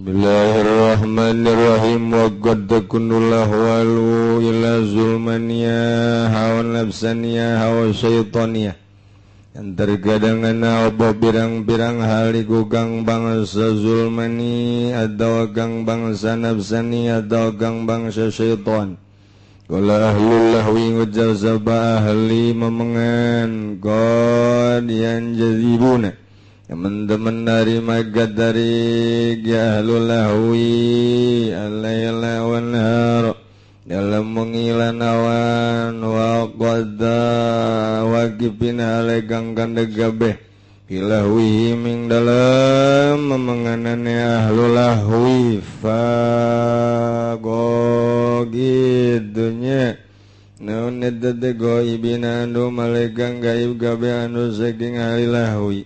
Bismillahirrahmanirrahim. Wa qad takunul ahwalu ila zulmaniya hawa nafsaniya hawa syaitaniyah. Yang terkadang ana apa birang-birang hal iku kang bangsa zulmani atau kang bangsa nafsani atau kang bangsa syaitan. Qala ahlul lahwi ngucap sabah ahli memengan qad yanjazibuna teman-teman dari magat dari ahlul lahwi al-laila wan nahar dalam mengilan awan wa qadda waqifin alaigang kandegabeh ilahwi ming dalam memenganane ahlul lahwi fa gogidnya naon nedde goibina anu malegang gaib gabe anu saking ahlul lahwi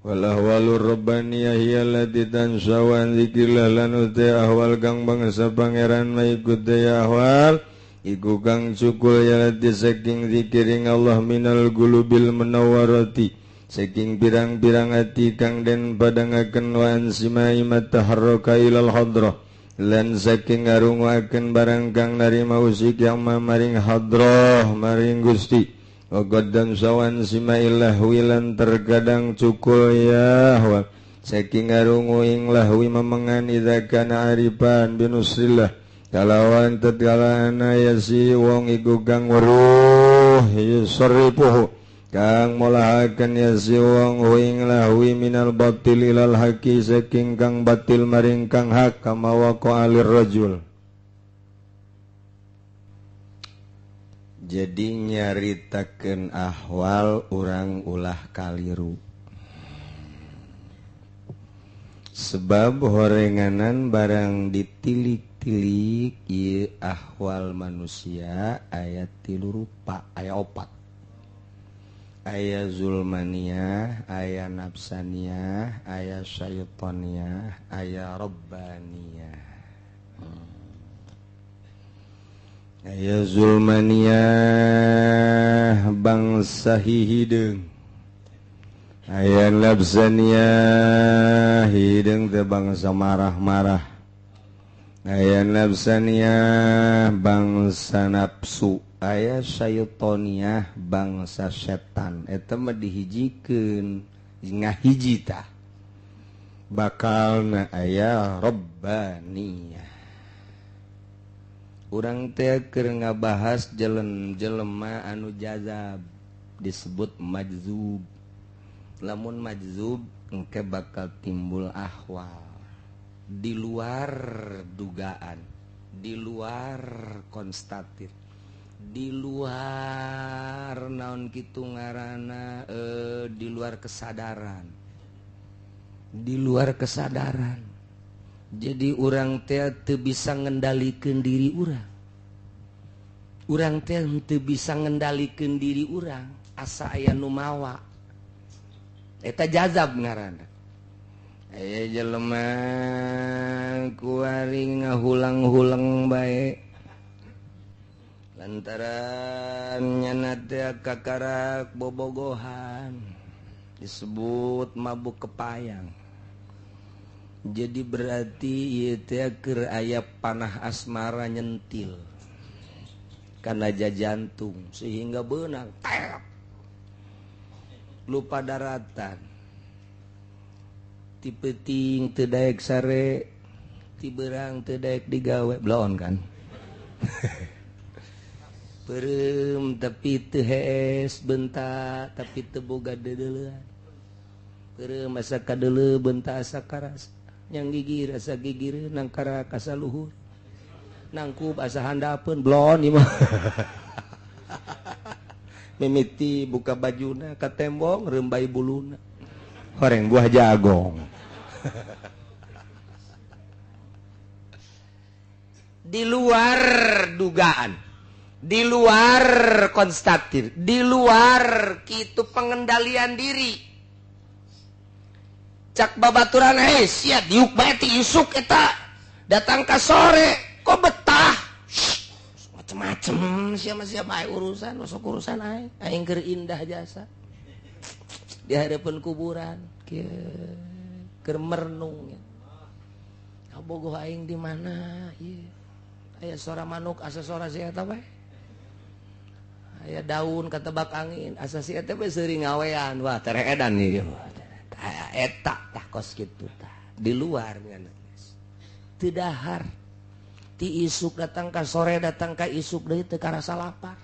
walahwalur rabbaniyah hiyallati tansawan zikrillah lan uti ahwal kang bangsa pangeran maikut daya ahwal iku kang cukul yalati saking zikiring Allah minal gulubil menawwarati saking pirang-pirang ati kang den padangaken wa ansimai mataharraka ilal hadrah lan saking ngarungaken barang kang narima usik yang mamaring hadrah maring Gusti Waqad dan sawan simaillah wilan terkadang cukul yahwa saking ngarungu ing lahwi memengan idza kana arifan binusrillah kalawan tatkala ana yasi wong iku kang weruh yusrifuhu kang molahaken yasi wong ing lahwi minal batil ilal haqi saking kang batil maring kang hak kama waqa alir rajul. Jadi nyaritakeun ahwal urang ulah kaliru sebab horenganan barang ditilik-tilik ieu ahwal manusia aya 3 rupa aya 4 aya zulmaniyah aya nafsaniyah aya syaitaniyah aya rabbaniyah. Aya zulmaniyah bangsa hideung aya nafsaniyah hideung teh bangsa marah-marah aya nafsaniyah bangsa nafsu aya syaitoniyah bangsa setan eta mah dihijikeun ngahiji tah bakalna aya rabbaniyah. Urang teh keur ngabahas jelema anu jazab disebut majzub. Lamun majzub engke bakal timbul ahwal di luar dugaan, di luar konstatir, di luar naon kitu ngaranna di luar kesadaran. Di luar kesadaran. Jadi urang teh teu bisa ngendalikeun diri urang. Urang teh teu bisa ngendalikeun diri urang, asa aya nu mawa. Eta jazab ngaranna. Aya jelema kuari ngahulang-hulang bae. Lantaran nyana teh kakarak bobogohan disebut mabuk kepayang. Jadi berarti ieu teh keur aya panah asmara nyentil kana jantung sehingga beunang tep lupa daratan ti peuting teu daek sare ti beurang teu daek digawe bloon kan peureum tapi teu hees bentak tapi teu boga deuleuan peureum asa kadeuleu bentak asa karas yang gigir asa gigir nang kara kasa luhur nangkup asa handapeun blon ieu mah mimiti buka bajuna ka tembong reumbai buluna horeng buah jagong di luar dugaan, di luar konstatir, di luar kitu pengendalian diri. Cak babaturan sia diuk bae ti isuk eta datang ka sore kok betah macem-macem sia bae urusan masuk urusan aing keur indah jasa di hadapan kuburan keur merenung bogoh aing di mana ieu aya suara manuk asa suara sia eta bae aya daun katebak angin asa sia teh seuring ngawean wah tere edan ieu eta tah kos kitu tah di luar ngana teu dahar ti isuk datang ka sore datang ka isuk deui teu karasa lapar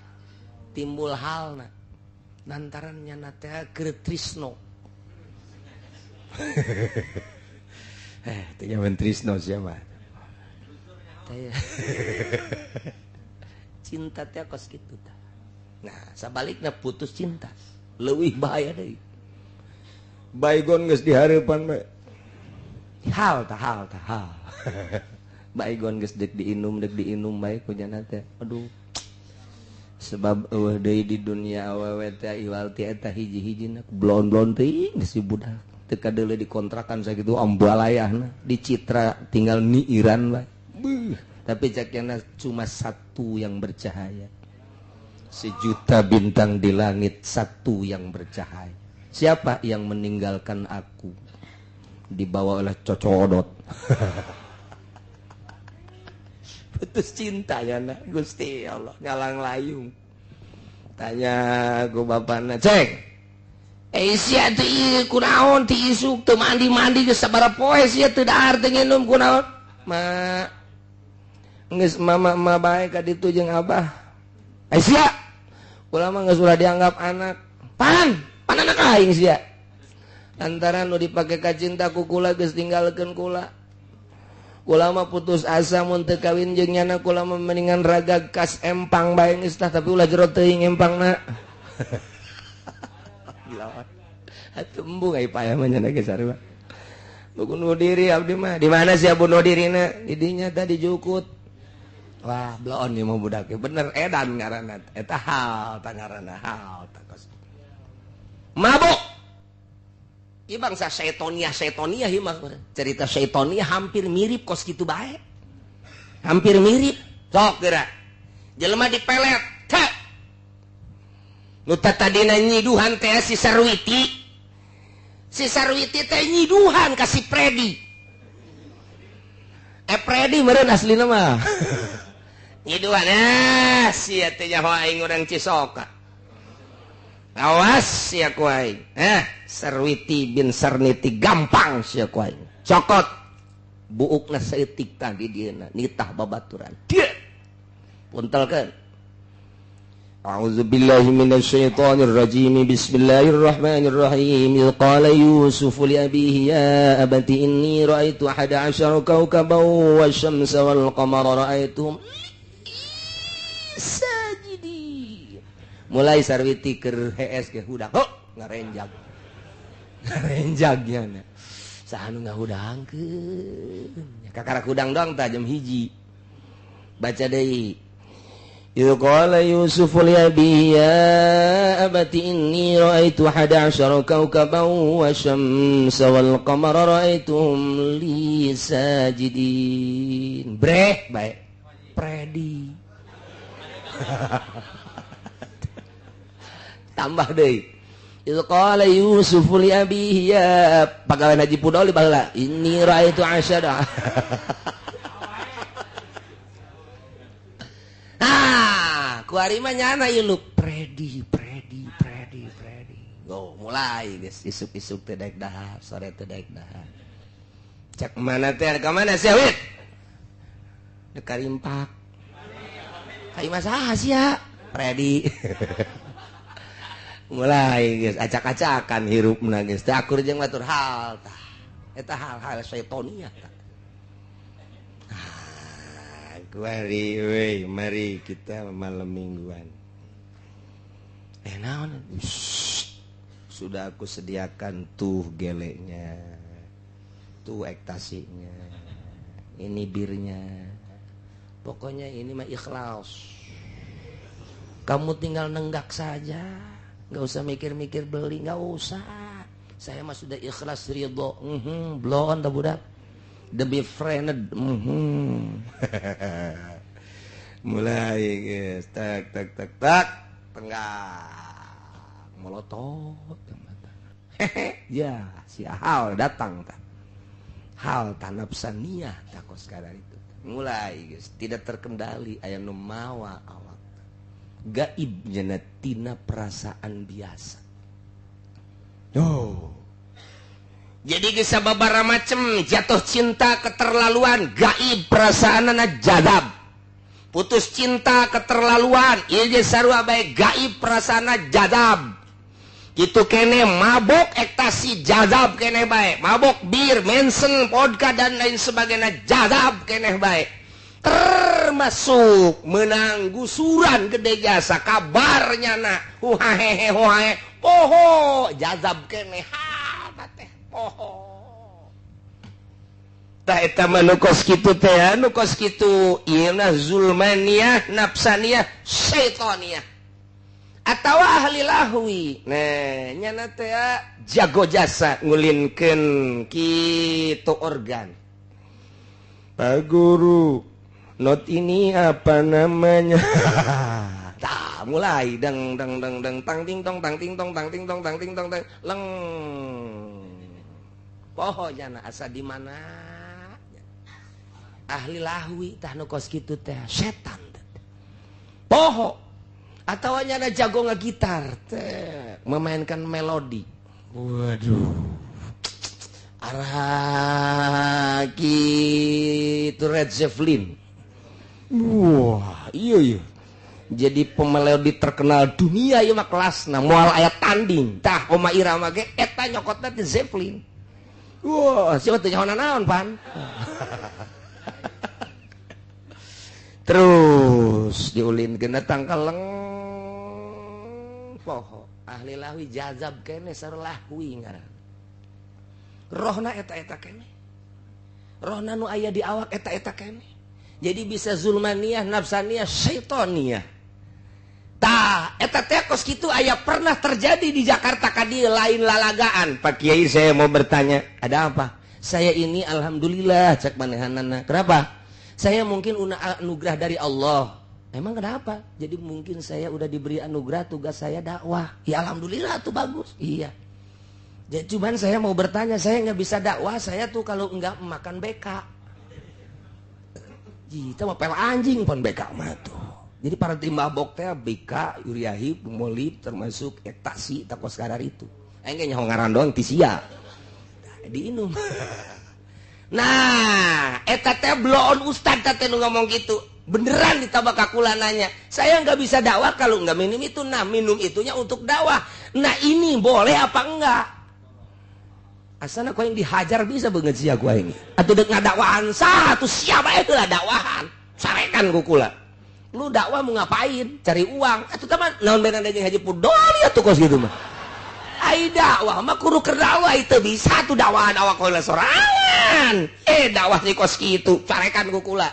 timbul halna lantaran nyana teh keur trisno teh nyaman trisno siapa teh cinta teh kos kitu tah nah sabalikna putus cinta leuwih bahaya deui baygon geus di hareupan bae hal baygon geus dek diinum bae ku nya teh aduh sebab eueuh deui di dunia awewe teh iwal ti eta hiji-hijina blon-blon teuing geus si budak teu kadeuleu dikontrakan sakitu ambalayahna dicitra tinggal niiran bae tapi cakna cuma satu yang bercahaya sejuta bintang di langit satu yang bercahaya siapa yang meninggalkan aku dibawa oleh cocodot putus cinta ya nak Gusti Allah ngalang layung tanya ku bapana cek sia teh ieu kunaon ti isuk teu mandi geus sabaraha poe sia teu dahar teu nginum kunaon ma geus mama bae ka ditu jeung abah sia ulama geus ulah dianggap anak pan anak aing sia lantaran nu dipake ka cinta ku kula geus tinggalkeun kula ulama putus asa mun teu kawin jeung nyana ulama mendingan raga kas empang bae geus tah tapi ulah jero teuing empangna atuh embung ai payah mah nyana geus sarua bunuh diri abdi mah di mana sia bunuh dirina di dinya tadi jukut wah bloon ieu mah budak bener edan ngaranna eta hal tah ngaranna hal tah kos mabuk ieu bangsa setonia ieu mah cerita setonia hampir mirip kos kitu bae hampir mirip sok geura jelema dipelet teh nu tadina nyiduhan teh si Sarwiti teh nyiduhan ka si Predi Predi meureun aslina mah nyiduhan sia teh nyaho aing urang Cisoka awas sia ku aing Sarwiti bin Sarniti gampang sia ku aing cokot buukna saeutik tadi dieuna nitah babaturan dieu puntelkeun A'udzubillahi minasyaitonir rajim bismillahirrahmanirrahim qala yusuf li abihi ya abati inni ra'aitu 11 kawkaban wasyamsa wal qamara ra'aituhum sajidin mulai Sarwiti keur hees ke hudak ngarenjag nya saha nu ngahudangkeun kakara hudang doang tah jam 1 baca deui Idh qala Yusuf li abihi ya abati inni ra'aitu 11 kawkaban wasyamsa wal qamara ra'aituhum li sajidin breh bae Predi tambah deui Idh qala Yusuf li abihi ya pagawe Haji Pudoli baheula inni ra'aitu 10 kuari mah nyana ieu lu Predi mulai geus isuk-isuk teh daek dahar sore teh daek dahar cek mana teh ka mana sia wit dek karimpak ka imah saha sia Predi mulai geus acak-acakan hirupna geus teh akur jeung batur hal tah eta hal-hal syaitonia tah mari kita malam mingguan naon sudah aku sediakan tuh geleknya tuh ektasinya ini birnya pokoknya ini mah ikhlas kamu tinggal nenggak saja nggak usah mikir-mikir beli nggak usah saya mah sudah ikhlas ridho blon dah budak the befriended mulai guys tak tenggak melotot ya si Ahal datang tak hal tanapsaniyah takos kada itu mulai guys tidak terkendali aya nu mawa awak gaib nya tina perasaan biasa. Jadi geus sababaraha macem jatuh cinta keterlaluan gaib perasaanna jadab. Putus cinta keterlaluan ieu ge sarua bae gaib perasaanna jadab. Kitu kene mabok ekstasi jadab kene bae. Mabok bir, mensen, vodka dan lain sebagainya jadab kene bae. Termasuk menang gusuran gede jasa kabarnya na huhahehe huhahe poho jadab kene ha teh poho. Tah eta mah nu kos kitu teh nu kos kitu ieu na zulmaniyah nafsaniyah syaitaniyah atawa ahli lahwi. Nah nyana teh jago jasa ngulinkeun kitu organ. Pak Guru, not ini apa namanya? Tah mulai dang dang dang dang tang ting tong tang ting tong tang ting tong tang ting tong tang leng. Poho nyana asa di mana? Ahli lahwi tah nu kos kitu teh setan. Poho atawa nyana jago ngagitar teh memainkan melodi. Waduh. Arah kitu Red Zeppelin. Wah, iya. Jadi pemelodi terkenal dunia ieu mah kelasna moal aya tanding. Tah Oma Irama ge eta nyokotna teh Zeppelin. Wah, siapa teh nyaho naon pan? Terus diulinkeun datang kaleng poho ahli lahwi jazab kene sarua lahwi ngaran. Rohna eta-eta kene. Rohna nu aya di awak eta-eta kene. Jadi bisa zulmaniyah, nafsaniyah, syaitoniyah. Tah, eta teh kos kitu aya pernah terjadi di Jakarta ka dieu lain lalagaan. Pak Kiai saya mau bertanya, ada apa? Saya ini alhamdulillah cek manehanana. Kenapa? Saya mungkin anugerah dari Allah. Emang kenapa? Jadi mungkin saya udah diberi anugerah tugas saya dakwah. Ya alhamdulillah tuh bagus. Iya. Jadi cuman saya mau bertanya, saya nggak bisa dakwah, saya tuh kalau nggak makan BK. Kita mau pel anjing pun BK mah tuh. Jadi para timbabok teh BK, uriahi, pemolip, termasuk ekstasi, takos kadar itu. Enggak nyaho ngaran doang tisia. Diinum. Nah, eta teh bloon ustad teh nu ngomong gitu. Beneran ditabak kula nanya. Saya nggak bisa dakwah kalau nggak minum itu. Nah, minum itunya untuk dakwah. Nah, ini boleh apa enggak? Asana kau yang dihajar bisa banget sih aku ini. Atau dek ngadakwaan satu siapa itu lah dakwahan. Sarekan ku kula. Lu dakwah mau ngapain? Cari uang. Atau teman naon benar jeung Haji Pudoli atuh kos gitu mah. Ai dakwah mah kudu keur dakwah itu bisa tuh dakwahan awak kula sorangan. Dakwah di kos kitu carekan ku kula.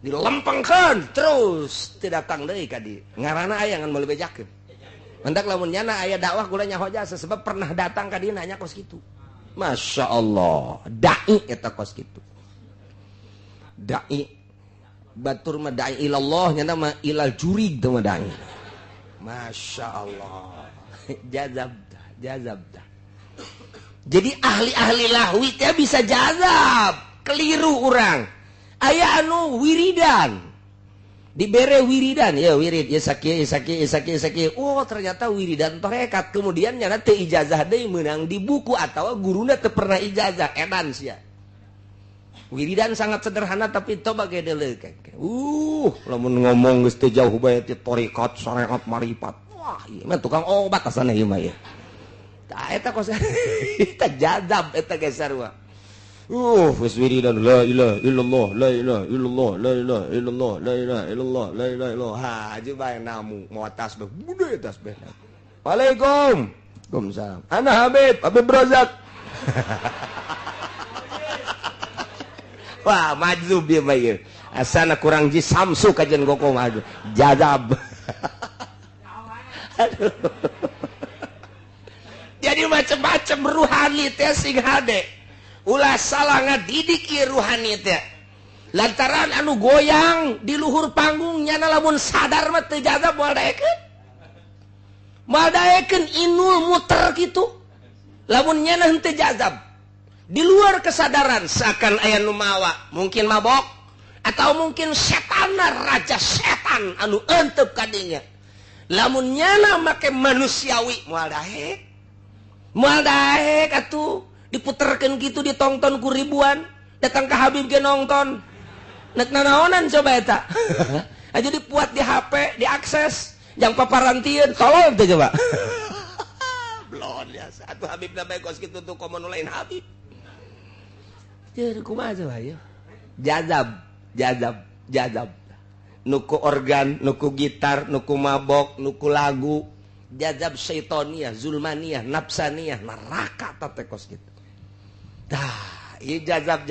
Dilempengkeun terus teu datang deui ka dieu. Ngaranna aya ngan meuli bejakeun. Mendak lamun nyana aya dakwah kula nyaho jasa sebab pernah datang ka dieu nanya kos kitu. Masya Allah, dai eta kos kitu. Dai batur mah dai ilallah nyana mah ilal jurig teh mah dai. Masya Allah. Jazab dah. Jadi ahli-ahli lahwi teh bisa jazab, keliru orang. Aya anu wiridan. Dibere wiridan, ya wirid, ya sakit. Oh, ternyata wiridan torekat. Kemudian nyana teu ijazah deui meunang di buku atawa guruna teu pernah ijazah edan sia. Wiridan sangat sederhana tapi coba ge deuleukeun. Lamun ngomong geus teu jauh bae ti torekat, syariat, marifat. Wah, ieu mah tukang obat asana ieu mah ya. Tah eta kos eta jazab eta ge sarua. Wis wiridan la ilaha illallah la ilaha illallah la ilaha illallah la ilaha illallah la ilaha illallah. Ha, aja bae namu mau tasbih bude tasbih. Waalaikum. Waalaikumsalam. Ana Habib Razak. Wah, majzub dia mah ieu. Asana kurang ji samsu kajen goko mah jazab. Aduh. Jadi macam-macam ruhani teh sing hade. Ulah salah ngadidik ieu ruhani teh. Lantaran anu goyang di luhur panggung nyana lamun sadar mah teu jazab moal daekeun. Moal daekeun inul muter kitu. Lamun nyana henteu jazab. di luar kesadaran seakan aya nu mawa, mungkin mabok atau mungkin setanna raja setan anu entep kadinya. Lamun nyana make manusiawi moal daek atuh diputerkeun kitu ditonton ku ribuan, datang ke Habib ge nonton. Nek nanaonan coba eta. Aja dipuat di HP, diakses, jang paparantieun tolong teh coba. Blon biasa. Atuh Habib na bae kos kitu tuh komo nu lain Habib. Jeung kumaha coba ieu? Jazab. Nuku organ, nuku gitar, nuku mabok, nuku lagu. Jazab syaitoniah, zulmaniyah, nafsaniyah, neraka teh kos kitu. Tah, ieu jazab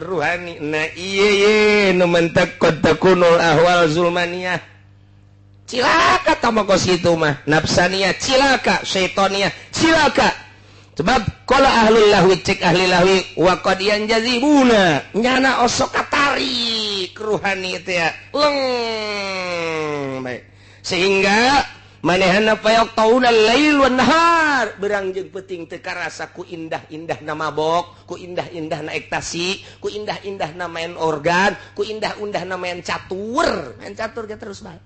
ruhani. Nah ieu nu mentek takunul ahwal zulmaniyah. Cilaka tama kos kitu mah. Nafsaniyah cilaka, syaitoniah cilaka. Sebab qala ahlul lahwi cek ahli lahwi wa qad yanjazibuna. Nyana osok katari ruhani teh ya. Leng. Baik. Sehingga manehna payok tauna lail wan nahar berang jeung peuting teu karasa ku indah-indahna mabok, ku indah-indahna ekstasi, ku indah-indahna main organ, ku indah-indahna main catur ge terus bae.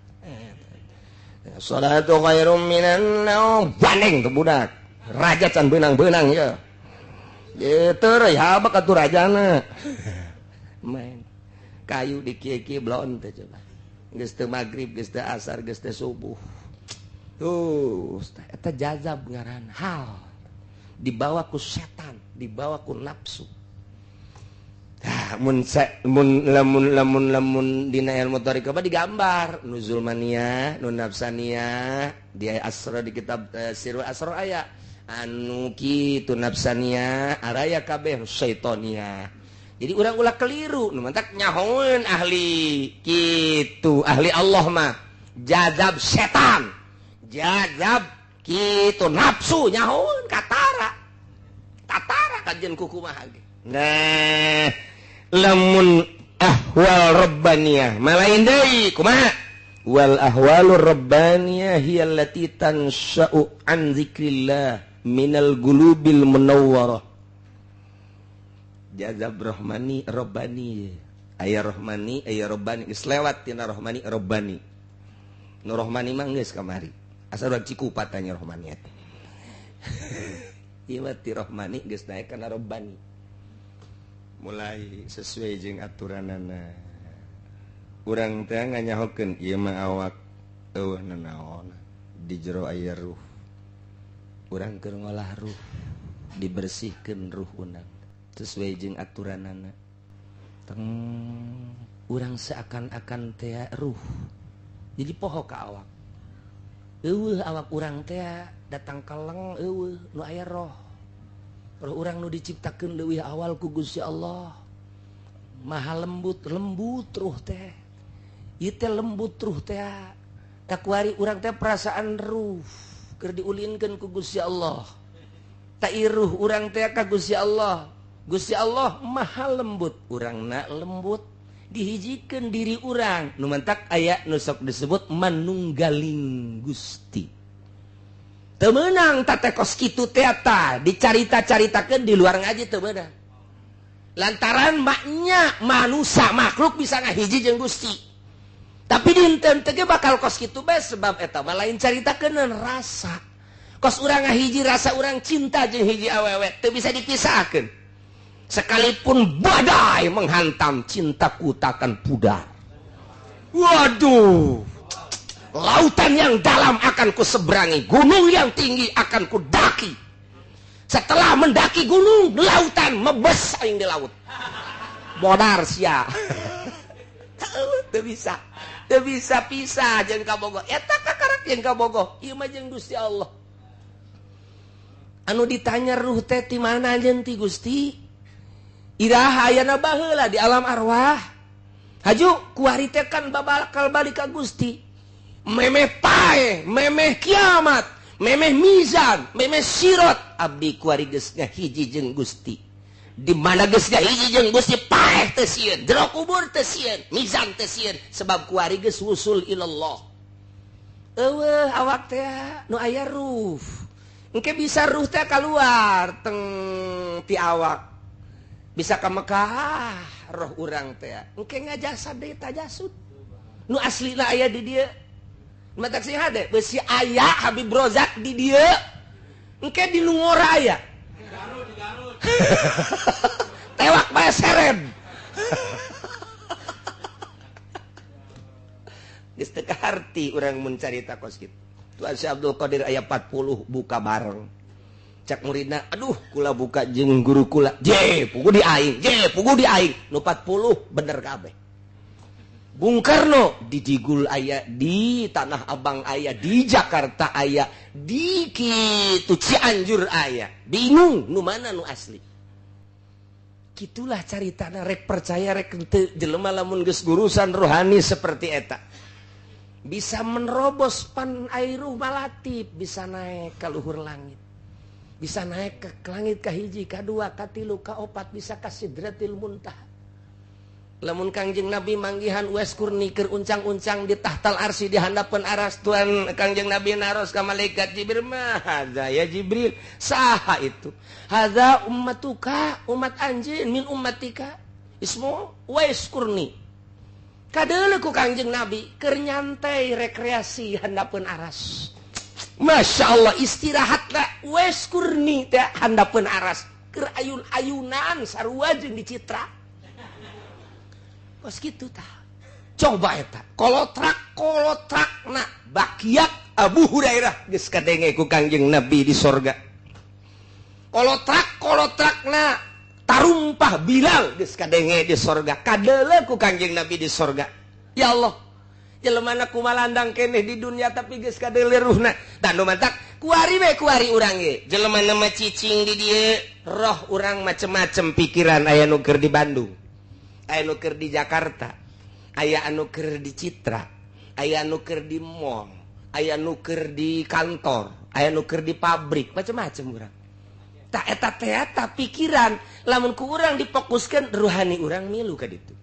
Salatu khairum minan naum. Banding tuh budak. Raja can beunang-beunang ya. Ye teu reuy habak atuh rajana. Main kayu di kieu-kieu blon teh coba. Geus teu magrib, geus teu asar, geus teu subuh. Tuh, eta jazab ngaran hal dibawa ku setan, dibawa ku nafsu. Mun dina ilmu thariqah digambar nu zulmaniyah, nu nafsaniyah, di asra di kitab Sirul Asrar aya anu kitu nafsaniyah, araya kabeh syaitoniyah. Jadi urang ulah keliru, nu mantak nyahoeun ahli kitu, ahli Allah mah jazab setan. Jazab kitu nafsu nyahoeun tatara kajen kukumaha ge. Nah, lamun ahwal rabbaniyah malain deui kumaha? Wal ahwalur rabbaniyah hiya allati tansha'u an dzikrillah minal qulubil munawwarah. Jazab rahmani rabbani. Aya rahmani, aya rabbani, geus lewat tina rahmani rabbani. Nu rahmani mah geus kamari. Asal urang Cikupa tanya rahmani teh. Ieu mah ti rahmani geus naek kana rabbani. Mulai sesuai jeung aturanana. Urang teh nganyahokeun ieu mah awak eueuh nanaon di jero aya ruh. Urang keur ngolah ruh, dibersihkeun ruh urang sesuai jeung aturanana. Teng urang seakan-akan teh ruh. Jadi poho ka awak. Eueuh awak urang teh datang kaleng eueuh nu aya roh. Roh urang nu diciptakeun leuwih awal ku Gusti Allah. Maha lembut ruh teh. Ieu teh lembut ruh teh. Takuari urang teh perasaan ruh keur diulinkeun ku Gusti Allah. Ta iruh urang teh ka Gusti Allah. Gusti Allah maha lembut, urangna lembut. Dihijikeun diri urang nu mantak aya nu sok disebut manunggaling Gusti. Teu meunang tatekos kitu teh eta dicarita-caritakeun di luar ngaji teu meunang. Lantaran maknya manusia makhluk bisa ngahiji jeung Gusti. Tapi dinten teh bakal kos kitu bae sebab eta mah lain caritakeun rasa. Kos urang ngahiji rasa urang cinta jeung hiji awewe teu bisa dipisahkeun. Sekalipun badai menghantam, cintaku takkan pudar. Waduh, lautan yang dalam akan ku seberangi, gunung yang tinggi akan ku daki. Setelah mendaki gunung, lautan mebes aing di laut. Bodar sia. Teu bisa pisah jeung kabogoh. Eta kakarak jeung kabogoh, ieu mah jeung Gusti Allah. Anu ditanya ruh teh ti mana jeung ti Gusti? Iraha ayana baheula di alam arwah. Haju kuari teh kan bakal balik ka Gusti. Memeh pae, memeh kiamat, memeh mizan, memeh sirat. Abdi kuari geus ngahiji jeung Gusti. Di mana geus ngahiji jeung Gusti pae teu sieun, jero kubur teu sieun, mizan teu sieun sebab kuari geus wusul ilallah. Eueuh awak teh nu aya ruh. engke bisa ruh teh keluar teng ti awak bisa ka Mekah roh urang teh engke ngajasad deui tajasud nu aslina aya di dieu matak sih hade beusi aya Habib Rozak di dieu engke di nu ngora aya di Garut tewak bae seret geus teu kaharti urang mun carita kos kitu. Tuan Si Abdul Qadir aya 40 buka bareng. Cak muridna, aduh kula buka jeung guru kula. Je, pugu di aing, nu 40 bener kabeh. Bung Karno di Digul aya, di Tanah Abang aya, di Jakarta aya, di kitu Cianjur aya. Bingung nu mana nu asli. Kitulah caritana rek percaya rek teu jelema lamun geus gurusan rohani seperti eta. Bisa menerobos pan airuh malatib, bisa naik ke luhur langit, bisa naik ke langit kahiji, kadua, katilu, kaopat, bisa ka Sidratil Muntaha. Lamun Kangjeng Nabi manggihan Uwais Kurni keur uncang-uncang di tahtal arsy di handapeun aras Tuhan Kangjeng Nabi naros ka malaikat Jibril mah hadza ya Jibril saha itu hadza ummatuka umat anjeun min ummatika ismu Uwais Kurni kadeuleu ku Kangjeng Nabi keur nyantai rekreasi handapeun aras Masya Allah istirahatlah Uwais Kurni teh handapeun aras keur ayun-ayunan sarua jeung dicitra kos kitu tah coba eta kolotrak na bakiak Abu Hurairah geus kadenge ku Kangjeng Nabi di sorga kolotrak na tarumpah Bilal geus kadenge di sorga kadeuleu ku Kangjeng Nabi di sorga ya Allah jelema kumalandang keneh di dunia tapi geus kadeuleu ruhna tah nu mantak kuari urang ge jelema mah cicing di dieu roh urang macem-macem pikiran aya nu keur di Bandung aya nu keur di Jakarta aya anu keur di Citra aya anu keur di mall aya anu keur di kantor aya anu keur di pabrik macam-macam urang tak eta teh pikiran lamun ku urang difokuskeun ruhani urang milu ka ditu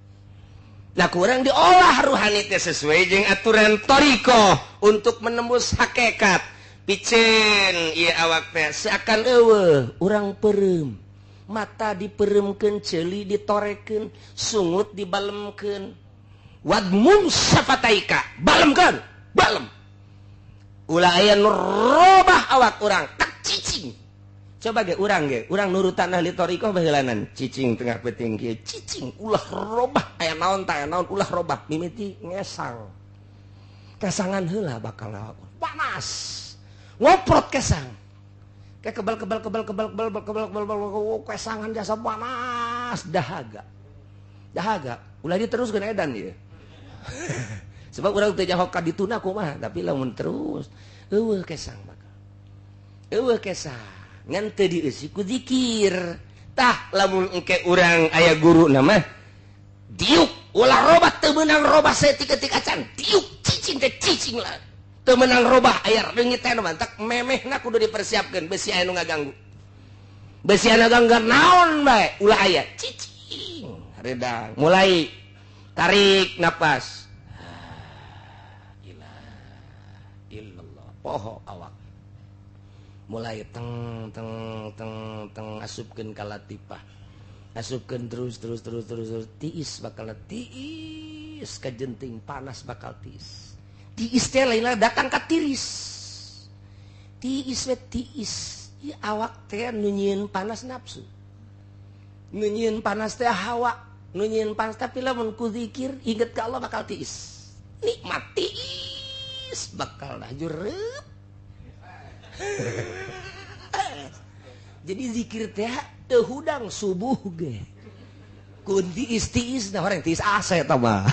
nah ku urang diolah ruhani teh sesuai jeung aturan thariqah untuk menembus hakikat piceun ieu awak teh seakan eueuh urang peureum mata diperemkeun ceuli ditorekeun sungut dibalemkeun wadmum syafataika balemkeun balem ulah aya nu robah awak urang tak cicing coba ge urang nurutan ahli thariqah baheulanan cicing tengah peuting kieu cicing ulah robah aya naon tah naon ulah robah mimiti ngesang kesangan heula bakal awak panas ngoprot kesang kayak kebal kesangan jasa panas dahaga ulah diteruskeun edan ieu sebab urang teu jahok ka dituna kumaha tapi lamun terus eueuh kesang bakal eueuh kesang ngan teu dieusi ku zikir tah lamun engke urang aya guruna mah diuk ulah robah teu meunang robah saeutik-eutik acan diuk cicing teh cicing lah teu meunang robah aya reungit teh mantak memehna kudu dipersiapkeun beusi aya nu ngaganggu beusi anu ngaganggu naon bae ulah aya cicing redang mulai tarik napas illallah poho awak mulai teng asupkeun ka latifah asupkeun terus tiis bakal tiis ka jenting panas bakal tiis tiis teh lain datang ka tiris tiis ieu awak teh nu nyieun panas nafsu nu nyieun panas teh hawa nu nyieun panas tapi lamun ku zikir inget ka Allah bakal tiis nikmat tiis bakal jureup jadi zikir teh teu hudang subuh ge kun tiis nah orang tiis ase eta mah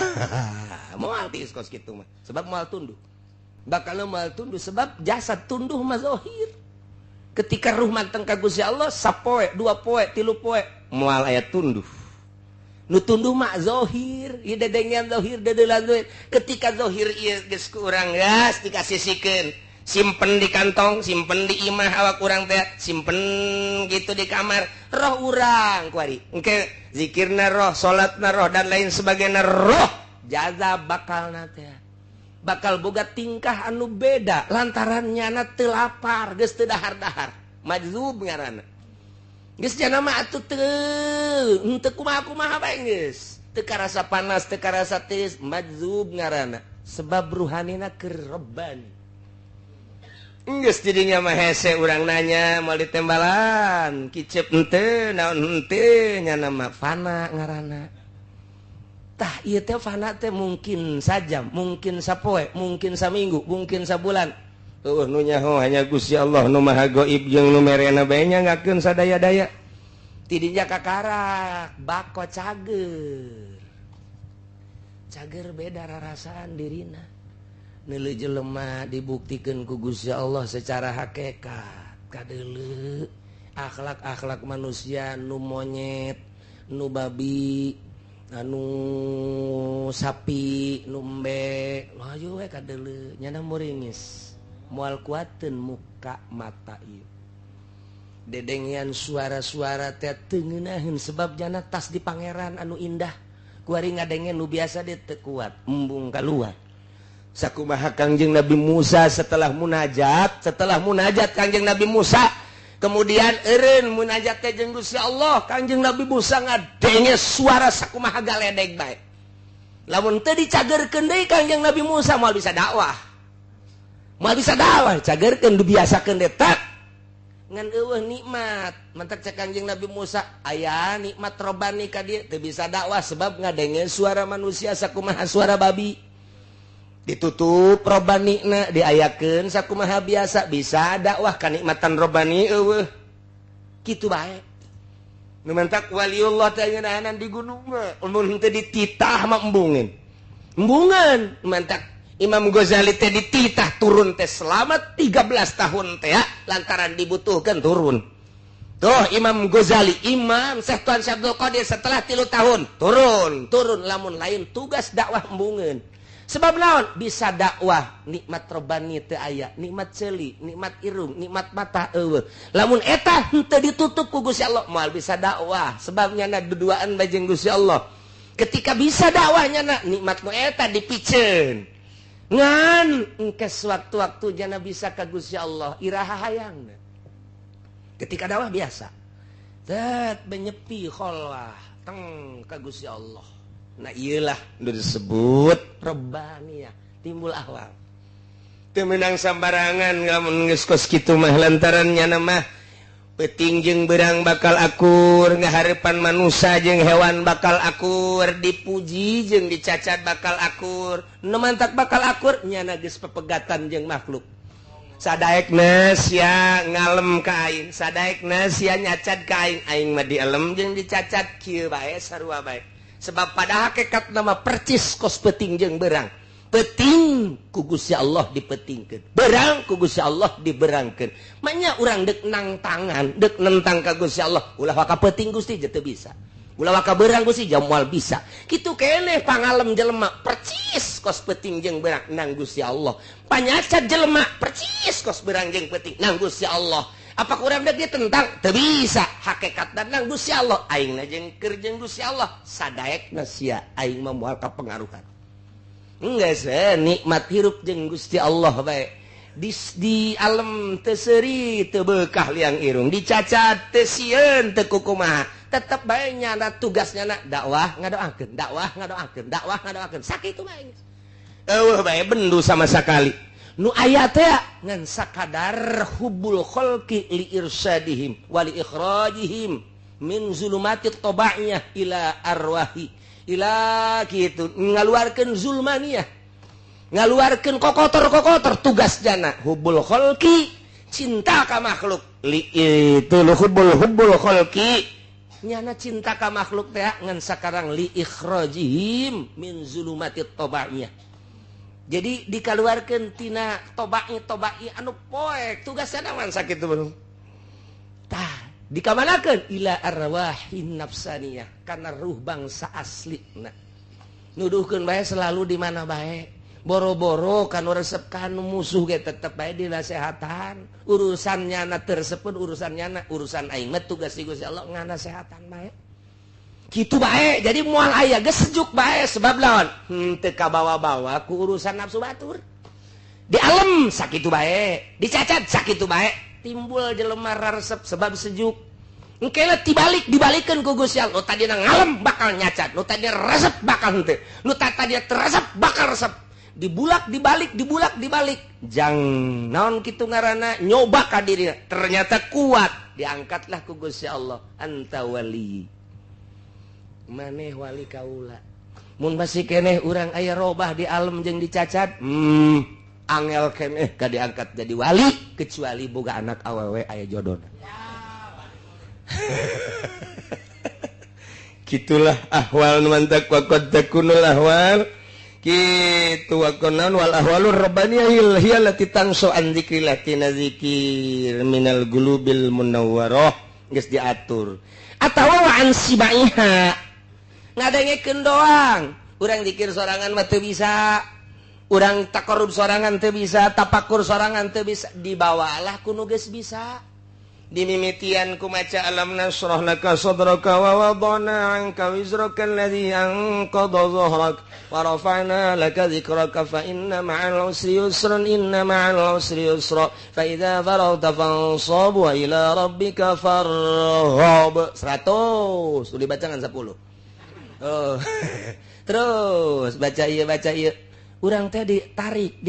moal tiis kos kitu mah sebab moal tunduh bakal moal tunduh sebab jasad tunduh mah zahir ketika ruh manteng ka Gusti Allah sapoe 2 poe 3 poe moal aya tunduh nu tunduh mah zahir ieu dedengian zahir dedeulan zahir ketika zahir ieu geus ku urang gas dikasisikeun simpen di kantong simpen di imah awak urang teh simpen gitu di kamar roh urang kuari engke zikirna roh salatna roh dan lain sebagainya roh jaza bakal teh bakal boga tingkah anu beda lantaran nyana teu lapar geus teu dahar-dahar majzub ngaranna geus cenah mah atuh teu kumaha-kumaha bae geus teu karasa panas teu karasa teuis majzub ngaranna sebab ruhanina keur robbani geus jadinya mah hese urang nanya moal ditembalan kicep henteu naon henteu nyana mah fana ngaranna tah ieu teh fana teh mungkin saja mungkin sapoe mungkin saminggu mungkin sabulan nu nyaho hanya Gusti Allah nu maha gaib jeung nu merena bae nyangakeun sadaya-daya tidinya kakarak bako cager beda rarasaan dirina neuleuh jelema dibuktikeun ku Gusti Allah secara hakikat kadeuleu akhlak-akhlak manusia nu monyet nu babi anu sapi numbe hayu we kadeuleu nyana muringis moal kuateun muka mata ieu dedengian suara-suara teh teu ngeunaheun sebab jana tas di pangeran anu indah kuari ngadengen nu biasa dia teu kuat embung kaluar sakumaha Kangjeng Nabi Musa setelah munajat Kangjeng Nabi Musa kemudian eureun munajat teh jeung Gusti Allah Kangjeng Nabi Musa ngadenge suara sakumaha galedeg bae lamun teu dicagerkeun deui Kangjeng Nabi Musa moal bisa dakwah cagerkeun dibiasakeun deui tak ngan eueuh nikmat mantak cek Kangjeng Nabi Musa aya nikmat robani ka dieu teu bisa dakwah sebab ngadenge suara manusia sakumaha suara babi ditutup robanina diayakeun sakumaha biasa bisa dakwah kanikmatan robani eueuh kitu bae nu mantak waliullah teh ngeunahanan di gunung mah mun teu dititah mah embungeun mantak Imam Ghazali teh dititah turun teh selama 13 tahun teh lantaran dibutuhkeun turun tuh Imam Ghazali Imam Syekh Tuan Syabdul Qadir setelah 3 tahun turun lamun lain tugas dakwah embungeun sebab naon bisa dakwah nikmat robani teu aya nikmat ceuli nikmat irung nikmat mata eueuh lamun eta henteu ditutup ku Gusti Allah moal bisa dakwah sebab nyana duduaan bae jeung Gusti Allah ketika bisa dakwahnya nikmat nu eta dipikeun ngan engkes waktu-waktu jana bisa ka Gusti Allah iraha hayangna ketika dakwah biasa zat menyepi kholwah teng ka Gusti Allah. Nah iyalah udah disebut Rabbaniyah timbul ahwal teu meunang sambarangan lamun geus kos kitu mah lantarannya mah peuting jeung beurang bakal akur ngahareupan manusia jeung hewan bakal akur dipuji jeung dicacat bakal akur nu mantak bakal akur nyana geus pepegatan jeung makhluk sadaekna sia ngalem ka aing sadaekna sia nyacat ka aing mah dielem jeung dicacat kieu bae sarua bae sebab pada hakikat nama percis kos peting jeung berang peting ku Gusti Allah dipetingkeun berang ku Gusti Allah diberangkeun manya urang deuk nang tangan deuk nentang ka Gusti Allah ulah waka peting Gusti teu bisa ulah waka berang Gusti moal bisa kitu keneh pangalem jelema percis kos peting jeung berang nang Gusti Allah panyacat jelema percis kos berang jeung peting nang Gusti Allah apa kurang deuk ditentang teu bisa hakikat dan nang Gusti Allah aingna jeung keur jeung Gusti Allah sadaekna sia aing mah moal kapengaruhan geus nikmat hirup jeung Gusti Allah bae di alam teu seuri teu beukah liang irung dicacat teu sieun teu kukumaha tetep bae nyana tugasnya dakwah ngadoakeun sakitu bae eueuh bae bendu sama sakali nu aya teh ngan sakadar hubbul khalqi li irsyadihim wa li ikhrajihim min zulumatit tabaiyah ila arwahi ila kitu ngaluarkeun zulmaniyah ngaluarkeun kokotor tugas jana hubbul khalqi cinta ka makhluk li itu hubbul khalqi nyana cinta ka makhluk teh ngan sakarang li ikhrajihim min zulumatit tabaiyah jadi dikaluarkeun tina tobai anu poek tugasna naon sakitu belum tah dikamanakeun ila arwahin nafsaniyah kana ruh bangsa aslina nuduhkeun bae selalu di mana bae boro-boro kanu resep kanu musuh ge tetep bae dinasehatan urusannya na tersepeun urusan aing mah tugas Gusti Allah nganasehatan bae gitu baik jadi mual aya geus sejuk baik sebab lawan teu kabawa-bawa ku urusan nafsu batur di alam sakitu baik dicacat sakitu baik timbul jelema resep sebab sejuk engke le dibalikeun ku Gusti Allah nu tadina ngalem bakal nyacat nu tadina resep bakal henteu nu tadina resep bakal resep dibulak dibalik jang naon kitu ngaranna nyoba ka dirina ternyata kuat diangkatlah ku Gusti Allah anta wali maneh wali kaula mun masih keneh urang aya robah di alam jeung dicacat angel keneh ka diangkat jadi wali kecuali boga anak awewe aya jodona gitulah ahwal mantak wa qad takunul ahwal kitu wa kunan wal ahwalur rabbaniyah hiya allati tansu an dzikrillah tina zikir minal gulubil munawwarah geus diatur atawa wa an sibaiha ngadengekeun doang urang zikir sorangan mah teu bisa urang taqarrub sorangan teu bisa tapakur sorangan teu bisa dibawalah ku nu geus bisa dimimitian ku maca alam nasrah laka sadraka wa wadana anka wizraka alladhi anqadha dhahrak wa rafa'na laka dhikraka fa inna ma'al usri yusran inna ma'al usri yusra fa idza faragta fansab wa ila rabbika farghab 100 udah bacangan 10 oh terus baca ieu urang teh ditarik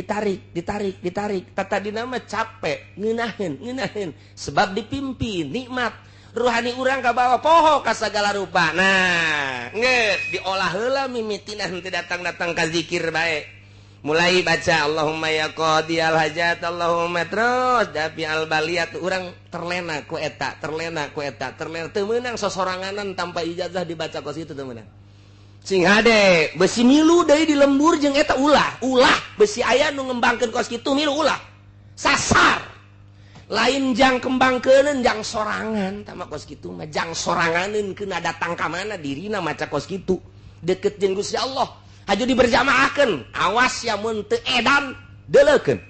tadi nama capek ngeunaheun sebab dipimpin nikmat ruhani urang ka bawah poho ka sagala rupa nah geus diolah heula mimitina henteu datang ka zikir bae mulai baca Allahumma ya qadiyal hajat Allahumma terus dafi al baliyat urang terlena ku eta teu meunang sosoranganan tanpa ijazah dibaca kos itu teu meunang sing hade besi milu deui di lembur jeung eta ulah besi aya nu ngembangkeun kos kitu milu ulah sasar lain jang kembangkeuneun jang sorangan tama kos kitu mah jang soranganeun keuna datang ka mana dirina maca kos kitu deukeut jeung Gusti Allah haju diberjamaahkeun awas ya mun teu edan deuleukeun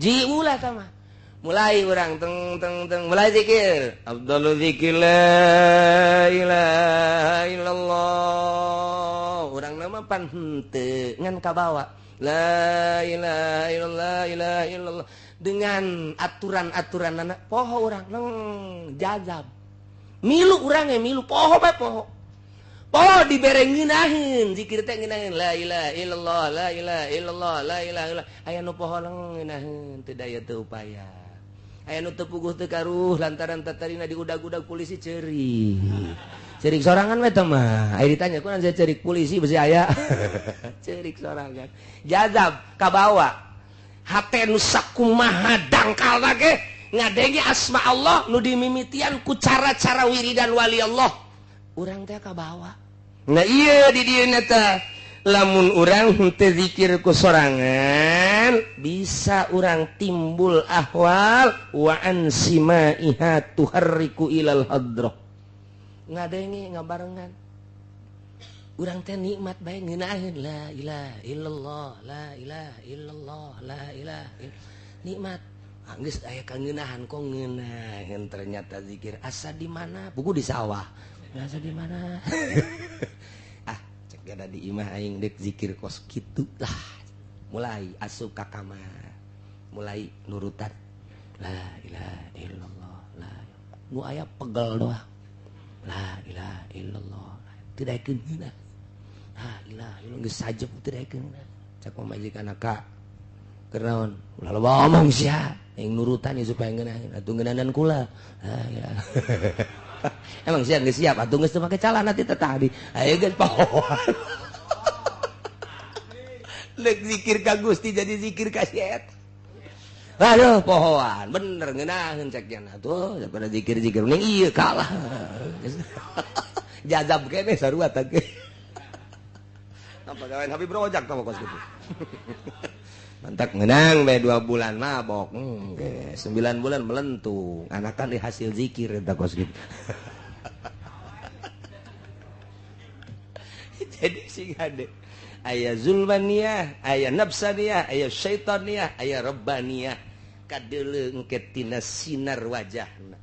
ji ulah tama mulai urang teng mulai zikir afdalu dzikir la ilaha illallah urang nama pan henteu ngan kabawa la ilaha illallah dengan aturan-aturanna poho urang jazab milu urang milu poho bae poho dibere ngeunaheun zikir teh ngeunaheun la ilaha illallah la ilaha illallah la ilaha illallah aya nu poho ngeunaheun teu daya teu upaya aya nu teu puguh teu karuh lantaran tatarina diudag-udag polisi ceurik sorangan we teh mah aya ditanya kunaon saya ceurik polisi besi aya ceurik sorangan jazab kabawa hate nu sakumaha dangkalna ge ngadenge asma Allah nu dimimitian ku cara-cara wiridan wali Allah urang teh kabawa nah ieu di dieu teh lamun urang henteu zikir ku sorangan bisa urang timbul ahwal wa ansimaiha tuharriku ilal hadrah ngadenge ngabarengan urang teh nikmat bae ngeunaheun la ilaha illallah la ilaha illallah la ilaha nikmat geus aya kangeunahan kok ngeunaheun ternyata zikir asa di mana buku di sawah asa di mana ada di imah aing dek zikir kos kitu lah mulai asup ka kamar mulai nurutan la ilaha illallah la nu aya pegel doang la ilaha illallah teu daekeun heuna la ilaha illallah geus sajep teu daekeun cak pamajikan ka keur naon ulah loba omong sia aing nurutan supaya ngeunaheun atuh ngeunaheun kula la ilaha emang siap geus siap atuh geus teu make calana ti tadi aya geus pohon lek zikir ka Gusti jadi zikir ka si eta aduh pohoan bener ngeunaheun cek cenah atuh daripada zikir-zikir ning ieu kalah jazab keneh sarua teh apa gawean Habib Rojak tah kos kitu mantak ngeunang bae 2 bulan mabok 9 bulan melentung anakan di hasil zikir eta kos kitu jadi sing hade aya zulmaniyah aya nafsaniyah aya syaitaniyah aya rabbaniyah kadeuleu engke tina sinar wajahna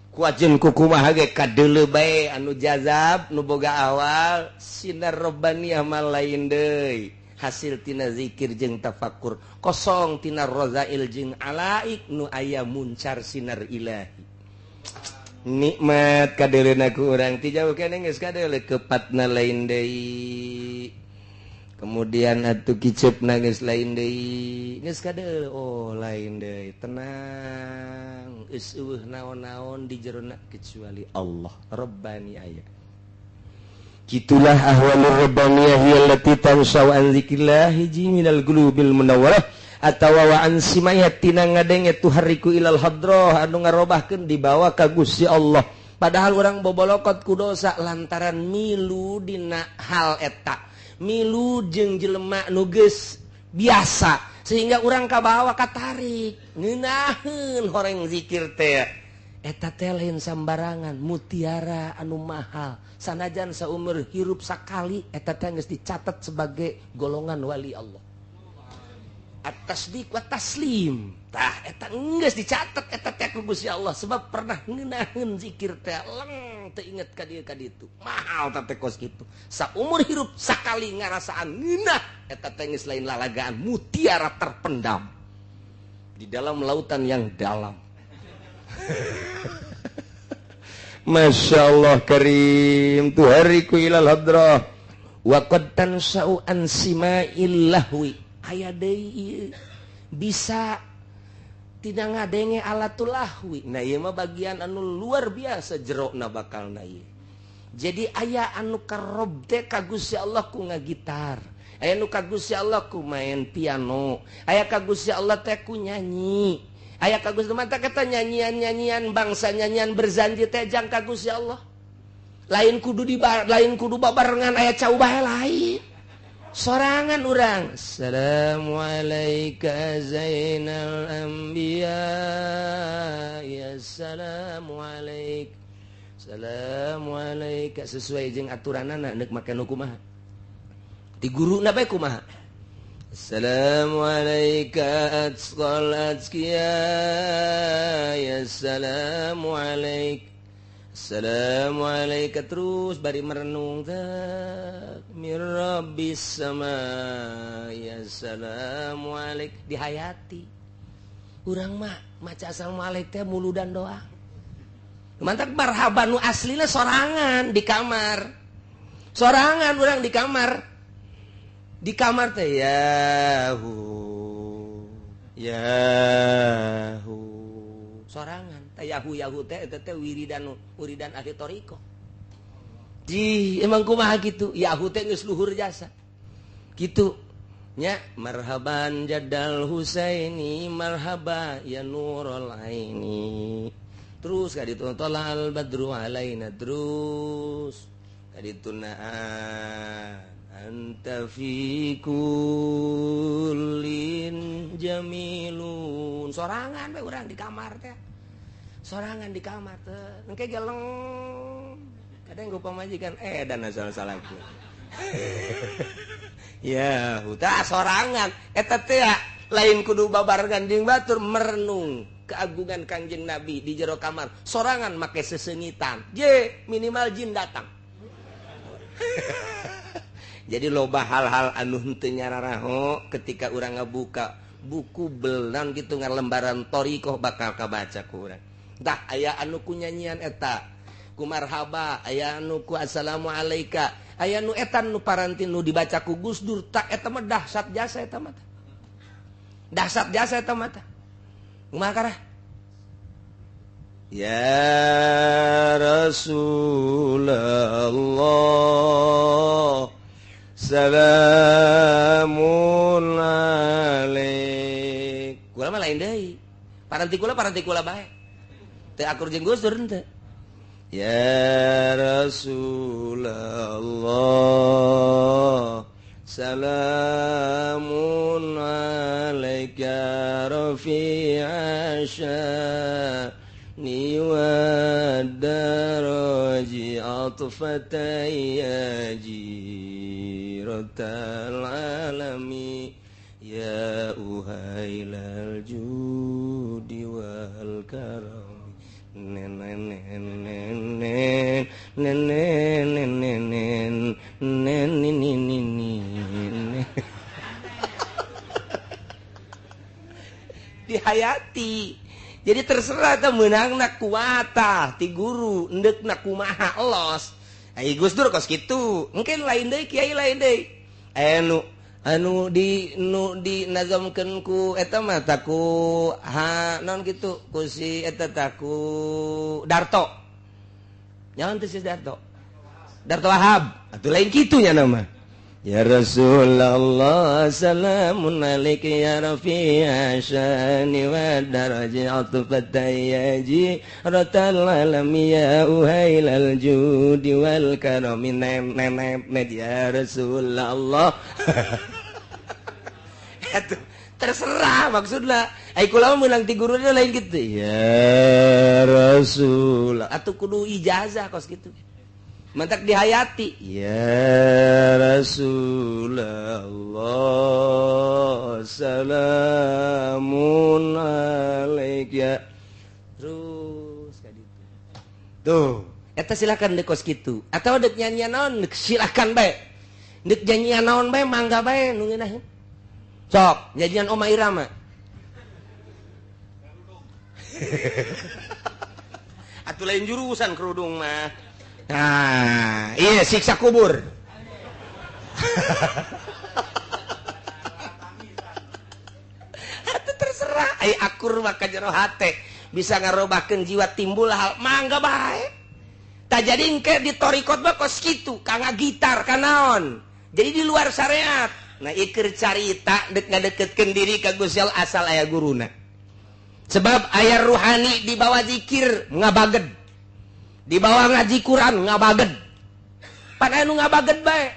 kuajen kukumaha ge kadele bae anu jazab nu boga awal sinar robbaniyah mal lain deui hasil tina zikir jeung tafakur kosong tina rozail jeung alaik nu aya muncar sinar ilahi nikmat kadeleuna ku urang ti jauh keneh geus kadele kepatna lain deui kemudian atuh kiceupna geus lain deui geus kadele oh lain deui tenang geus eueuh naon-naon di jerona kecuali Allah Rabbani aya gitulah ahwalur rabbaniyah allati tansau an zikrillah hiji minal qulubil munawwarah atawa wa an simayatina ngadenge tuhariku ilal hadrah anu ngarobahkeun dibawa ka Gusti Allah padahal urang bobolokot ku dosa lantaran milu dina hal eta milu jeung jelema nu geus biasa sehingga urang kabawa katarik ngeunaheun horeng zikir teh eta teh lain sambarangan mutiara anu mahal sanajan saumur hirup sakali eta teh geus dicatat sebagai golongan wali Allah at-tasdiq wa taslim tah eta geus dicatat eta teh ku Gusti Allah sebab pernah ngeunaheun zikir teh leng teu inget ka dieu ka ditu mahal teh kos kitu saumur hirup sakali ngarasaan ngeunah eta teh geus lain lalagaan mutiara terpendam di dalam lautan yang dalam. Masya Allah karim tuhariku ilal hadrah wa qad tansa'u an sima'il lahwi aya deui bisa tina ngadenge alatul lahwi nah ieu mah bagian anu luar biasa jerona bakalna ieu jadi aya anu karob teh ka Gusti Allah ku ngagitar aya nu ka Gusti Allah ku main piano aya ka Gusti Allah teh ku nyanyi aya ka Gusti mata kata nyanyian-nyanyian bangsa nyanyian berzanji teh jang ka Gusti Allah lain kudu babarengan aya cau bae lain sorangan urang assalamu alayka zainal anbiya ya assalamu alayk assalamu alayka sesuai jeung aturanana neuk make nu kumaha ti guruna bae kumaha assalamu alayka atsqal atskiya ya assalamu alayk assalamu alayka terus bari merenung tak mir rabbis sama ya assalamu alayk dihayati urang mah maca assalamu alayk teh muludan doang mantap marhaban nu aslina sorangan di kamar sorangan urang di kamar teh yahu sorangan teh yahu teh eta teh wiridan ahli thariqah di emang kumaha kitu yahu teh geus luhur jasa kitu nya marhaban jadal husaini marhaba ya nurul aini terus kaditu tolal badru alaina terus kaditu naan anta fi kullin jamilun sorangan we urang di kamar teh sorangan di kamar teh engke geleng kadang gua pamajikan dan salah-salahku ya tah sorangan eta teh lain kudu babarengan jeung batur merenung keagungan Kangjeng Nabi di jero kamar sorangan make sesengitan je minimal jin datang. Jadi loba hal-hal anu henteu nyararaho ketika urang ngabuka buku belan gitu ngalembaran thariqah bakal kabaca ku urang. Tah aya anu ku nyanyian eta ku marhaba, aya anu ku assalamu alayka, aya nu eta nu paranti nu dibaca ku Gus Dur tak eta mah dahsyat jasa eta mah. Dahsyat jasa eta mah. Kumaha karah? Ya Rasulullah salamun alaik. Kula mah lain deui. Paranti kula bae. Teu akur jeung Gus Dur henteu. Ya Rasulullah salamun alaika rafi'a sya'ni wa daraji atfatay jiratal alami ya uhailal judi wal karam nenek dihayati. Jadi terserah tuh menang nak kuata ti guru endek nak kumaha elos. Ai Gus Dur kos kitu. Mungkin lain deui kiai lain deui. Anu di nazamkeun ku eta mah taku naon kitu ku si eta taku Darto. Nyaon teh si Darto? Darto Wahab. Atuh lain kitu nya nama. Ya Rasulullah salamun alaika ya rafi'a syani wa darajatu fatayyaji ratal alam ya uhailal judi wal karami ya Rasulullah. Itu terserah maksudnya. Ai kula meunang ti guru lain gitu. Ya Rasul. Atuh kudu ijazah kos gitu. Mantak dihayati. Ya Rasulullah salamun alaika. Terus ka ditu. Tuh, eta silakan deuk kos kitu. Atawa deuk nyanyian naon silakan bae. Deuk nyanyian naon bae mangga bae nu ngeunaheun. Sok, nyanyian Oma Irama. Atuh lain jurusan kerudung mah. Nah, iya siksa kubur. Itu terserah. Ai akur maka jero hate bisa ngarobahkeun jiwa timbul hal mangga bae. Tak jadi engke di torikot mah kos kitu, kangga gitar kanaon. Jadi di luar syariat. Nah, ikeur carita deuk ngadeketkeun diri ka Gusti Allah asal aya guruna. Sebab aya ruhani di bawah zikir ngabaged. Di bawah ngaji Quran ngabaged. Pan anu ngabaged bae.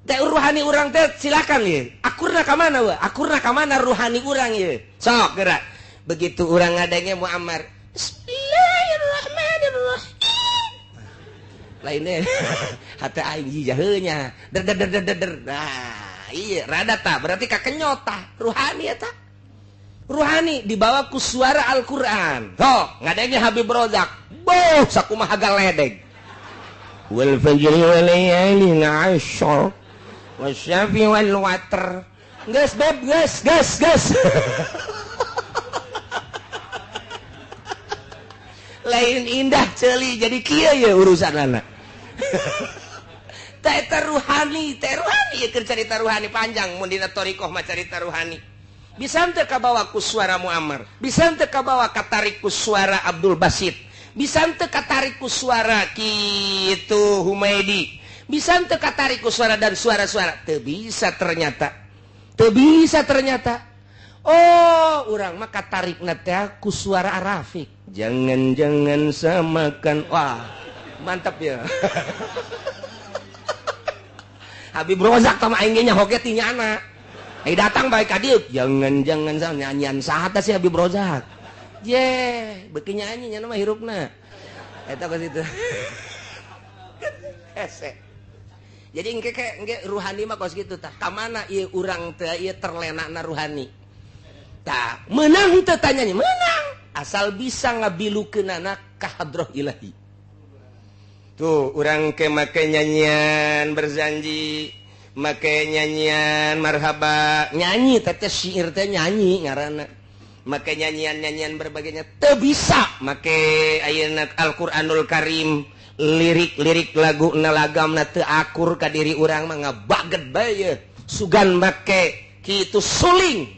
Teh ruhani urang teh silakan ye. Akurna ka mana we? Akurna ka mana ruhani urang ye? Sok gerak. Begitu urang ngadenge Muammar. Bismillahirrahmanirrahim. Lainnya hate aing jijaheunya. Der. Nah, iya rada tah berarti kakenyot tah ruhani eta. Ruhani dibawa ku suara Al-Qur'an. Sok, ngadenge Habib Rozak. Boh, sakumaha galedeg. Wal fajri wal layalin 'ashr. Wasyafi wal watr. Geus beb, geus. Lain indah ceuli jadi kieu ye urusanana. Teh eta ruhani ye keur carita ruhani panjang mun dina thariqah mah carita ruhani. Bisa teu kabawa ku suara Muammar, bisa teu kabawa katarik ku suara Abdul Basit, bisa teu katarik ku suara kitu Humaidi, bisa teu katarik ku suara dan suara-suara, teu bisa ternyata. Oh, urang mah katarikna teh ku suara Arafik. Jangan samakan. Wah, mantap ya. Habib Rozak tama aing ge nya hoge ti nyana. Datang baik ka dieu, jangan nyanyian saha teh si Habib Rozak. Beuki nyanyi nya mah hirupna. Eta ka situ. Hese. Jadi engke ruhani mah kos kitu tah. Ka mana ieu urang teh ieu terlenakna ruhani. Tah, meunang teu tanyanya, meunang. Asal bisa ngabilukeunana ka hadrah ilahi. Tuh, urang ke make nyanyian berjanji make nyanyian marhaba nyanyi teteh syair teh nyanyi ngaranna make nyanyian berbagainya teu bisa make ayeuna Al-Qur'anul Karim lirik laguna lagamna teu akur ka diri urang mah ngabaged bae sugan make kitu suling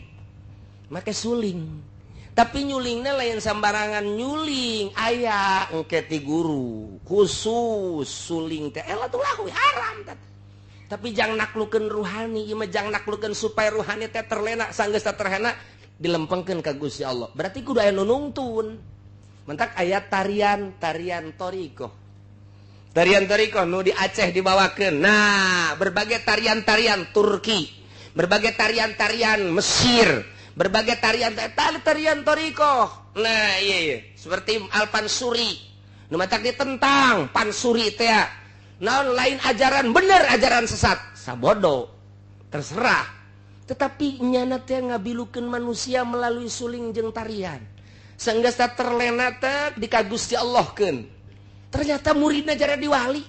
make suling tapi nyulingna lain sambarangan nyuling aya engke ti guru khusus suling teh ela tuh lahu haram teh. Tapi jangan naklukeun ruhani, ieu mah jangan naklukeun supaya ruhani teh terlena sanggeus terhena dilempengkeun ka Gusti Allah. Berarti kudu aya nu nungtun. Mentak aya tarian thariqah. Tarian thariqah nu di Aceh dibawakeun. Nah, berbagai tarian-tarian Turki, berbagai tarian-tarian Mesir, berbagai tarian thariqah. Nah, iya. Seperti Al-Pansuri. Nu matak ditentang Pansuri teh. Naon lain ajaran bener ajaran sesat sabodo terserah tetapi nyana teh ngabilukeun manusia melalui suling jeung tarian saenggeus terlena teh di ka Gusti Allahkeun ternyata muridna jara diwali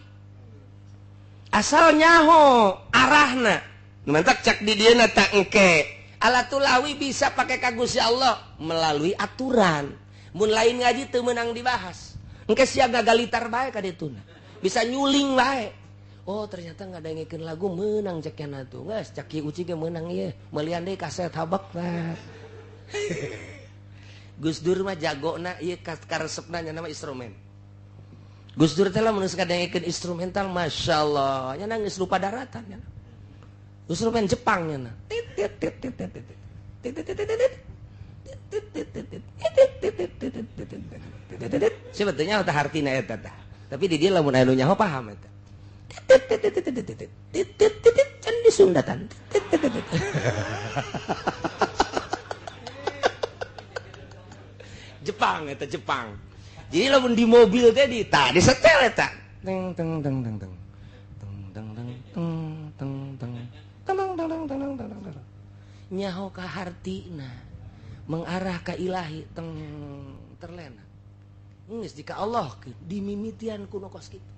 asal nyaho arahna mantak cak di dieu tak engke alatulawi bisa pakai ka Gusti Allah melalui aturan mun lain ngaji teu meunang dibahas engke sia gagalitar bae ka dituna bisa nyuling bae oh ternyata ngadengikeun lagu meunang cek yana tuh geus cak kieu uci ge meunang ieu meulian deui kaset habak lah Gus Dur mah jagona ieu karesepna nya nama instrumen Gus Dur teh lamun geus ngadengikeun instrumental masyaallah nya geus lupa daratan nya instrumen Jepang nya sebetulnya teh hartina eta tah tapi di dia lamun aya nu nyaho paham eta can disundatan Jepang eta Jepang jadi lamun di mobil teh di setel eta teng teng teng teng teng teng teng teng teng nyaho ka hartina mengarah ka ilahi teng terlena geus dika Allah dimimitian ku nu kos kitu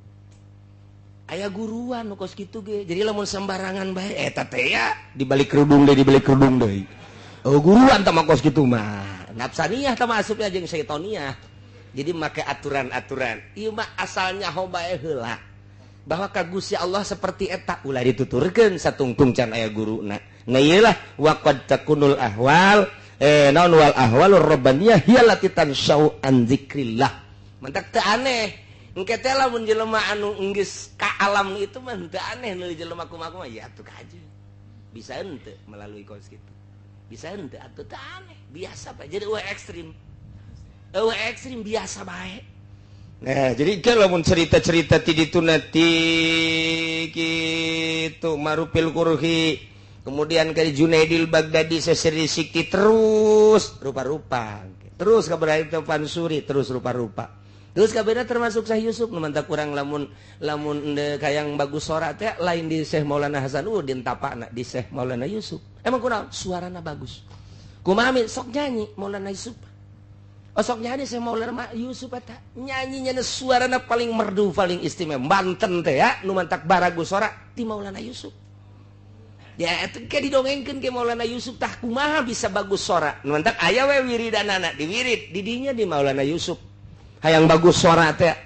aya guruan nu kos kitu ge jadi lamun sembarangan bae eta teh ya dibalik kerudung deui oh guruan tah mah kos kitu mah nafsaniyah tah mah asupnya jeung syaitoniah jadi make aturan-aturan ieu mah asalnya ho bae heula bahwa ka Gusti Allah seperti eta ulah dituturkeun satungtung can aya guruna nah ieu lah waqad takunul ahwal naon wal ahwalur rabbaniyah hiyallati tansau an dzikrillah mantak teu aneh engke teh lamun jelema anu geus ka alam itu mah teu aneh neuli jelema kumaha ya atuh kaje bisa henteu melalui kos kitu bisa henteu atuh teu aneh biasa bae jadi ekstrim biasa bae nah jadi kan lamun cerita-cerita ti dituna ti kitu marupil kurhi kemudian ke Junaidil Baghdadi seseri sikti terus rupa-rupa terus kabar itu Pansuri terus rupa-rupa terus kabarnya termasuk Syekh Yusuf nu mantap kurang lamun kayang bagus suara teh lain di Syekh Maulana Hasanuddin tapana di Syekh Maulana Yusuf emang kunaon suarana bagus kumaha sok nyanyi Maulana Yusuf sok nyanyi Syekh Maulana Yusuf eta nyanyinya suarana paling merdu paling istimewa Banten teh ya nu mantap baragus suara ti Maulana Yusuf ya itu kayak didongengkeun ke Maulana Yusuf tah kumaha bisa bagus suara nu mantap aya we wiridanana diwirid didinya di Maulana Yusuf hayang bagus suara teh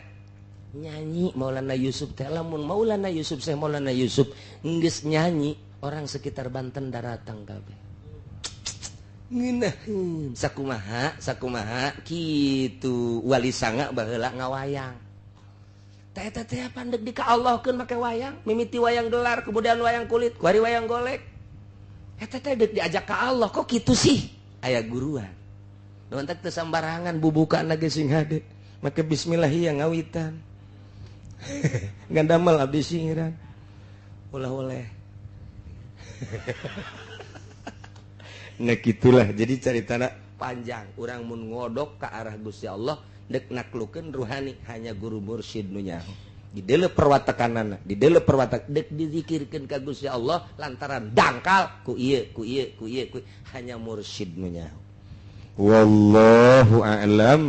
nyanyi Maulana Yusuf teh lamun Maulana Yusuf Syekh Maulana Yusuf geus nyanyi orang sekitar Banten daratang kabeh ngeunaheun sakumaha kitu wali sanga baheula ngawayang eta teh pandeg di ka Allahkeun make wayang mimiti wayang gelar kemudian wayang kulit kuari wayang golek eta teh deuk diajak ka Allah kok kitu sih aya guruan nu entek teu sambarangan bubukan lagi sing hade make bismillah yang ngawitan gandamel abdi singiran ulah-ulah nah gitulah jadi ceritana panjang urang mun ngodok ka arah Gusti Allah dek naklukeun ruhani hanya guru mursyid nu nyaho di deuleu perwatakanana di deuleu perwatak dek dizikirkeun ka Gusti Allah lantaran dangkal ku ieu hanya mursyid nu nyaho wallahu a'lam